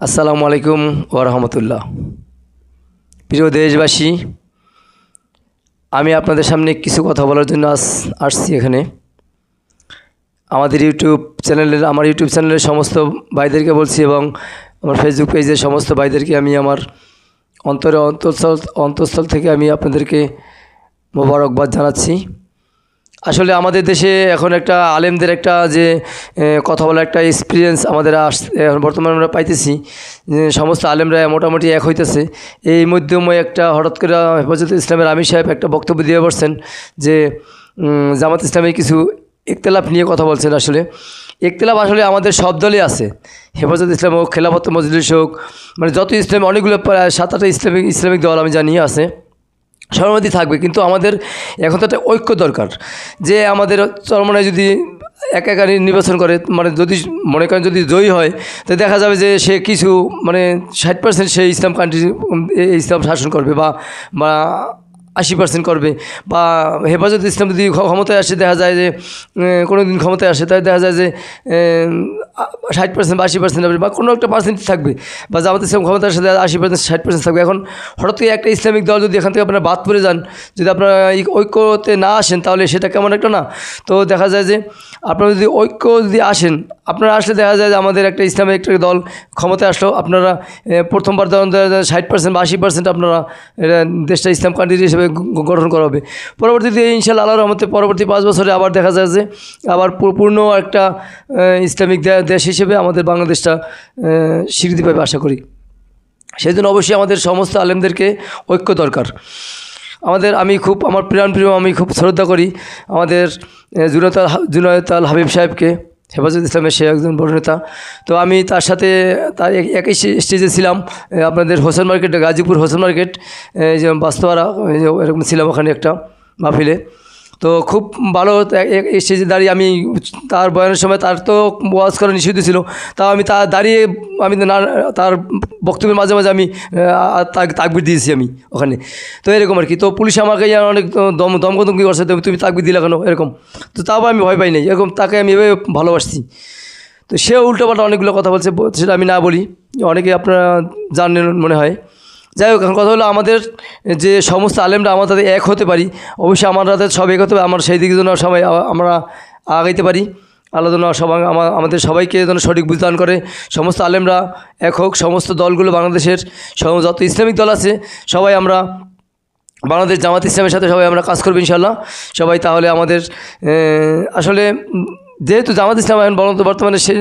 আসসালামু আলাইকুম ওয়া রাহমাতুল্লাহ। প্রিয় দেশবাসী, আমি আপনাদের সামনে কিছু কথা বলার জন্য আসছি এখানে। আমার ইউটিউব চ্যানেলের সমস্ত ভাইদেরকে বলছি এবং আমার ফেসবুক পেজের সমস্ত ভাইদেরকে আমি আমার অন্তঃস্থল থেকে আমি আপনাদেরকে মোবারকবাদ জানাচ্ছি। আসলে আমাদের দেশে এখন একটা আলেমদের একটা যে কথা বলার একটা এক্সপিরিয়েন্স আমাদের এখন বর্তমানে আমরা পাইতেছি, যে সমস্ত আলেমরা মোটামুটি এক হইতেছে। এই মধ্যময় একটা হঠাৎ করে হেফাজতে ইসলামের আমির সাহেব একটা বক্তব্য দিয়ে বসছেন যে জামাত ইসলামী কিছু ইখতিলাফ নিয়ে কথা বলছেন। আসলে ইখতিলাফ আসলে আমাদের সব দলই আছে, হেফাজত ইসলাম হোক, খেলাফত মজলিস হোক, মানে যত ইসলাম অনেকগুলো প্রায় 7-8টা ইসলামিক দল আমি জানি আছে, সর্বমতি থাকবে। কিন্তু আমাদের এখন তো একটা ঐক্য দরকার, যে আমাদের চরমনায় যদি একা নির্বাচন করে, মানে যদি মনে করেন যদি জয়ী হয়, তো দেখা যাবে যে সে কিছু মানে 60% সে ইসলাম কান্ট্রি ইসলাম শাসন করবে বা 80% করবে। বা হেফাজত ইসলাম যদি ক্ষমতায় আসে, দেখা যায় যে কোনো দিন ক্ষমতায় আসে, তাই দেখা যায় যে 60% বা 80% হবে বা কোনো একটা পার্সেন্ট থাকবে। বা জামাত ইসলাম ক্ষমতায় আসে 80% 60% থাকবে। এখন হঠাৎ করে একটা ইসলামিক দল যদি এখান থেকে আপনারা বাদ পড়ে যান, যদি আপনারা এই ঐক্যতে না আসেন, তাহলে সেটা কেমন একটা না। তো দেখা যায় যে আপনারা যদি ঐক্য যদি আসেন, আপনারা আসলে দেখা যায় যে আমাদের একটা ইসলামিক একটা দল ক্ষমতায় আসলো, আপনারা প্রথমবার ধরুন 60% বা 80% আপনারা দেশটা ইসলাম কান্ট্রি হিসেবে গঠন করা হবে। পরবর্তীতে ইনশাআল্লাহ আল্লাহর রহমতে পরবর্তী 5 বছরে আবার দেখা যায় যে আবার পূর্ণ একটা ইসলামিক দেশ হিসেবে আমাদের বাংলাদেশটা স্বীকৃতি পাবে আশা করি। সেই জন্য অবশ্যই আমাদের সমস্ত আলেমদেরকে ঐক্য দরকার। আমার প্রিয় আমি খুব শ্রদ্ধা করি আমাদের জুনায়েদ আল হাবিব সাহেবকে, হেফাজত ইসলামের সে একজন বড় নেতা। তো আমি তার সাথে তার একই স্টেজে ছিলাম আপনাদের হোসেন মার্কেট, গাজীপুর হোসেন মার্কেট, যে বাস্তবারা এরকম ছিলাম ওখানে একটা মাহফিলে। তো খুব ভালো স্টেজে দাঁড়িয়ে আমি তার বয়ানের সময়, তার তো ওয়াজ করা নিষিদ্ধ ছিল, তাও আমি দাঁড়িয়ে আমি তার বক্তব্যের মাঝে মাঝে আমি তাকবির দিয়েছি আমি ওখানে। তো এরকম আর কি। তো পুলিশ আমাকে অনেক দমকদমকি করছে, তুমি তাকবির দিলে কেন এরকম। তো তাও আমি ভয় পাই নাই, এরকম তাকে আমি এভাবে ভালোবাসছি। তো সেও উল্টোপাল্টা অনেকগুলো কথা বলছে, সেটা আমি না বলি, অনেকে আপনারা জানেন মনে হয়। যাই হোক, এখন কথা হলো আমাদের যে সমস্ত আলেমরা আমাদের এক হতে পারি, অবশ্যই আমরা সব এক হতে পারি, আমরা সেই দিকের জন্য সবাই আমরা আগাইতে পারি। আল্লাহ যেন সবাই আমাদের সবাইকে যেন সঠিক বুঝদান করে, সমস্ত আলেমরা এক হোক, সমস্ত দলগুলো বাংলাদেশের যত ইসলামিক দল আছে সবাই আমরা বাংলাদেশ জামাত ইসলামের সাথে সবাই আমরা কাজ করবো ইনশাআল্লাহ সবাই। তাহলে আমাদের আসলে যেহেতু জামাত ইসলাম এখন বর্তমানে